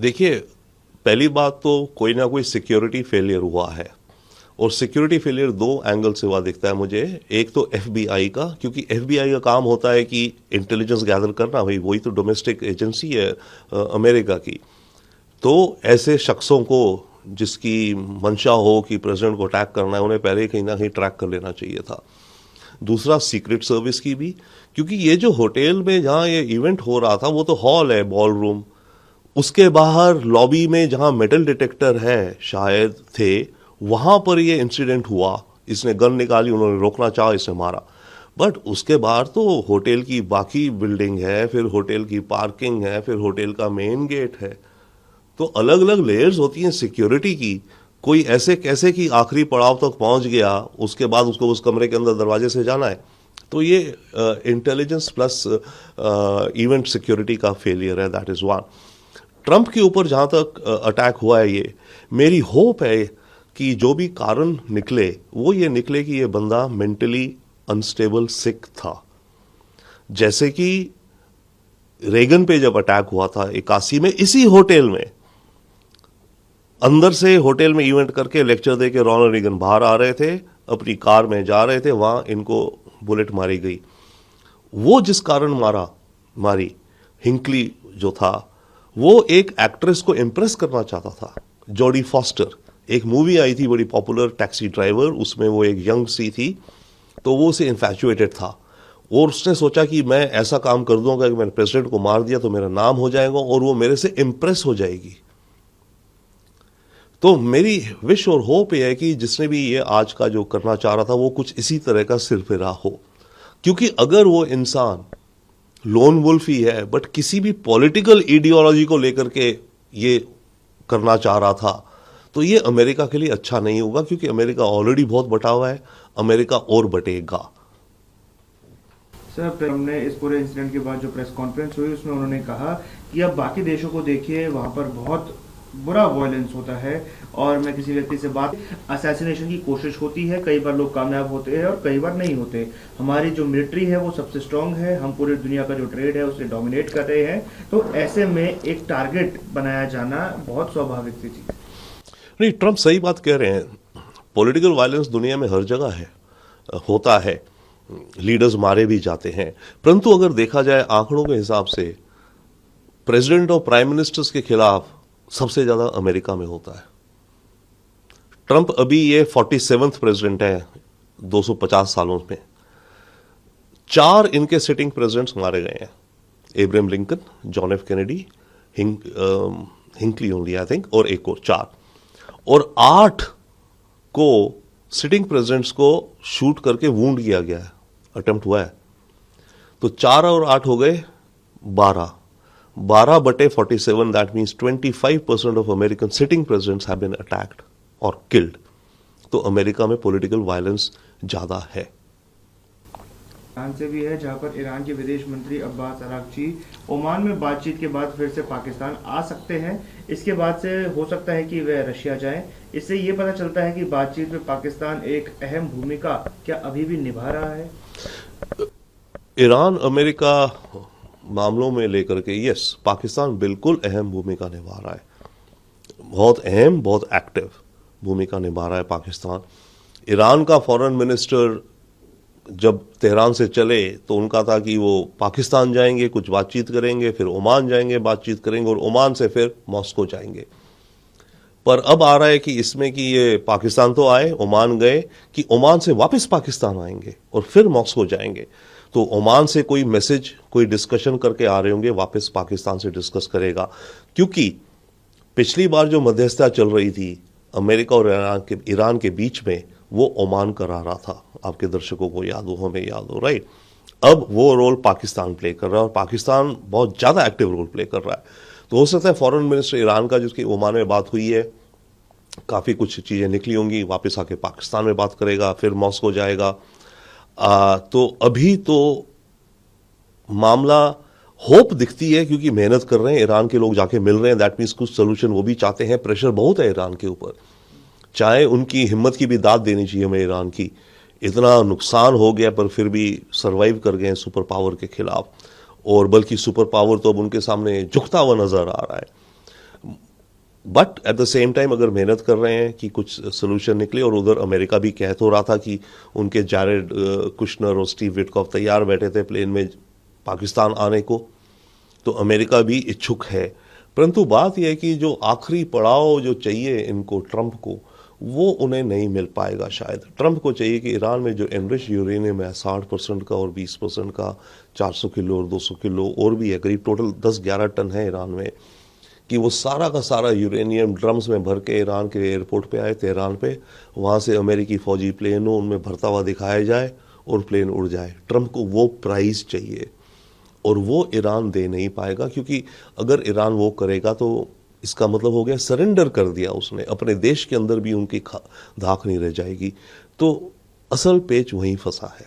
देखिए, पहली बात तो कोई ना कोई सिक्योरिटी फेलियर हुआ है, और सिक्योरिटी फेलियर दो एंगल से हुआ दिखता है मुझे। एक तो एफबीआई का, क्योंकि एफबीआई का काम होता है कि इंटेलिजेंस गैदर करना, भाई वही तो डोमेस्टिक एजेंसी है अमेरिका की। तो ऐसे शख्सों को जिसकी मंशा हो कि प्रेसिडेंट को अटैक करना है, उन्हें पहले ही कहीं ना कहीं ट्रैक कर लेना चाहिए था। दूसरा, सीक्रेट सर्विस की भी, क्योंकि ये जो होटल में जहां ये इवेंट हो रहा था वो तो हॉल है, बॉल रूम, उसके बाहर लॉबी में जहां मेटल डिटेक्टर है शायद थे, वहां पर ये इंसिडेंट हुआ। इसने गन निकाली, उन्होंने रोकना चाहा, इसने मारा। बट उसके बाहर तो होटल की बाकी बिल्डिंग है, फिर होटल की पार्किंग है, फिर होटल का मेन गेट है। तो अलग अलग लेयर्स होती हैं सिक्योरिटी की। कोई ऐसे कैसे कि आखिरी पड़ाव तक पहुंच गया, उसके बाद उसको उस कमरे के अंदर दरवाजे से जाना है। तो ये इंटेलिजेंस प्लस इवेंट सिक्योरिटी का फेलियर है, दैट इज वन। ट्रंप के ऊपर जहां तक अटैक हुआ है, ये मेरी होप है कि जो भी कारण निकले वो ये निकले कि ये बंदा मेंटली अनस्टेबल सिक था। जैसे कि रेगन पे जब अटैक हुआ था 81 में, इसी होटल में, अंदर से होटल में इवेंट करके लेक्चर दे के रोनाल्ड रेगन बाहर आ रहे थे, अपनी कार में जा रहे थे, वहां इनको बुलेट मारी गई। वो जिस कारण मारी हिंकली जो था, वो एक एक्ट्रेस को इंप्रेस करना चाहता था, जॉडी फॉस्टर। एक मूवी आई थी बड़ी पॉपुलर, टैक्सी ड्राइवर, उसमें वो एक यंग सी थी, तो वो उसे इन्फैचुएटेड था, और उसने सोचा कि मैं ऐसा काम कर दूंगा कि मैंने प्रेसिडेंट को मार दिया तो मेरा नाम हो जाएगा और वो मेरे से इंप्रेस हो जाएगी। तो मेरी विश और होप ये है कि जिसने भी ये आज का जो करना चाह रहा था वो कुछ इसी तरह का सिरफिरा हो। क्योंकि अगर वो इंसान लोन वुल्फ ही है, बट किसी भी पॉलिटिकल आइडियोलॉजी को लेकर के ये करना चाह रहा था, तो ये अमेरिका के लिए अच्छा नहीं होगा, क्योंकि अमेरिका ऑलरेडी बहुत बटा हुआ है, अमेरिका और बटेगा। सर, ट्रम्प ने इस पूरे इंसिडेंट के बाद जो प्रेस कॉन्फ्रेंस हुई उसमें उन्होंने कहा कि अब बाकी देशों को देखिए, वहां पर बहुत बुरा वायलेंस होता है, और मैं किसी व्यक्ति से बात, असैसिनेशन की कोशिश होती है, कई बार लोग कामयाब होते हैं और कई बार नहीं होते। हमारी जो मिलिट्री है वो सबसे स्ट्रांग है, हम पूरी दुनिया का जो ट्रेड है उसे डोमिनेट कर रहे हैं, तो ऐसे में एक टारगेट बनाया जाना बहुत स्वाभाविक सी चीज। नहीं, ट्रंप सही बात कह रहे हैं। पॉलिटिकल वायलेंस दुनिया में हर जगह है, होता है, लीडर्स मारे भी जाते हैं। परंतु अगर देखा जाए आंकड़ों के हिसाब से, प्रेसिडेंट और प्राइम मिनिस्टर्स के खिलाफ सबसे ज्यादा अमेरिका में होता है। ट्रंप अभी ये 47th प्रेसिडेंट है 250 सालों में। 4 इनके सिटिंग प्रेसिडेंट्स मारे गए हैं, Abraham Lincoln, John F Kennedy, हिंकली only I think, और एक और 4, और 8 को सिटिंग प्रेसिडेंट्स को शूट करके वूंड किया गया है, अटेम्प्ट हुआ है। तो 4 और 8 हो गए 12 बटे 47, that means 25% of American sitting presidents have been attacked और किल्ड। तो अमेरिका में पॉलिटिकल वायलेंस ज्यादा है। ईरान से भी है, जहां पर ईरान के विदेश मंत्री अब्बास अरागची ओमान में बातचीत के बाद फिर से पाकिस्तान आ सकते हैं। इसके बाद से हो सकता है कि वह रशिया जाएं। इससे ये पता चलता है कि बातचीत में पाकिस्तान एक अहम भूमिका क्या अभी भी निभा रहा है। ईरान अमेरिका मामलों में लेकर के यस, पाकिस्तान बिल्कुल अहम भूमिका निभा रहा है, बहुत अहम, बहुत एक्टिव भूमिका निभा रहा है पाकिस्तान। ईरान का फॉरेन मिनिस्टर जब तेहरान से चले तो उनका था कि वो पाकिस्तान जाएंगे, कुछ बातचीत करेंगे, फिर ओमान जाएंगे, बातचीत करेंगे, और ओमान से फिर मॉस्को जाएंगे। पर अब आ रहा है कि इसमें कि ये पाकिस्तान तो आए, ओमान गए, कि ओमान से वापस पाकिस्तान आएंगे और फिर मॉस्को जाएंगे। तो ओमान से कोई मैसेज, कोई डिस्कशन करके आ रहे होंगे, वापस पाकिस्तान से डिस्कस करेगा। क्योंकि पिछली बार जो मध्यस्थता चल रही थी अमेरिका और ईरान के बीच में, वो ओमान करा रहा था, आपके दर्शकों को याद हो, हमें याद हो, राइट। अब वो रोल पाकिस्तान प्ले कर रहा है, और पाकिस्तान बहुत ज्यादा एक्टिव रोल प्ले कर रहा है। तो हो सकता है फॉरेन मिनिस्टर ईरान का, जिसकी ओमान में बात हुई है, काफी कुछ चीजें निकली होंगी, वापस आके पाकिस्तान में बात करेगा, फिर मॉस्को जाएगा। तो अभी तो मामला होप दिखती है, क्योंकि मेहनत कर रहे हैं, ईरान के लोग जाके मिल रहे हैं, दैट मीन्स कुछ सोल्यूशन वो भी चाहते हैं। प्रेशर बहुत है ईरान के ऊपर, चाहे उनकी हिम्मत की भी दाद देनी चाहिए हमें ईरान की। इतना नुकसान हो गया पर फिर भी सरवाइव कर गए सुपर पावर के खिलाफ, और बल्कि सुपर पावर तो अब उनके सामने झुकता हुआ नजर आ रहा है। But at the same time अगर मेहनत कर रहे हैं कि कुछ सोल्यूशन निकले, और उधर अमेरिका भी कह तो रहा था कि उनके जैरेड कुशनर और स्टीव विटकॉफ तैयार बैठे थे प्लेन में पाकिस्तान आने को, तो अमेरिका भी इच्छुक है। परंतु बात यह है कि जो आखिरी पड़ाव जो चाहिए इनको ट्रंप को, वो उन्हें नहीं मिल पाएगा शायद। ट्रंप को चाहिए कि ईरान में जो एनरिच यूरेनियम है 60% का और 20% का, 400 किलो और 200 किलो और भी है, करीब टोटल 10-11 टन है ईरान में, कि वो सारा का सारा यूरेनियम ड्रम्स में भर के ईरान के एयरपोर्ट पे आए, तेहरान पे, वहाँ से अमेरिकी फौजी प्लेन हो उनमें भरता हुआ दिखाया जाए और प्लेन उड़ जाए। ट्रंप को वो प्राइस चाहिए और वो ईरान दे नहीं पाएगा, क्योंकि अगर ईरान वो करेगा तो इसका मतलब हो गया सरेंडर कर दिया उसने, अपने देश के अंदर भी उनकी धाक नहीं रह जाएगी। तो असल पेच वहीं फंसा है।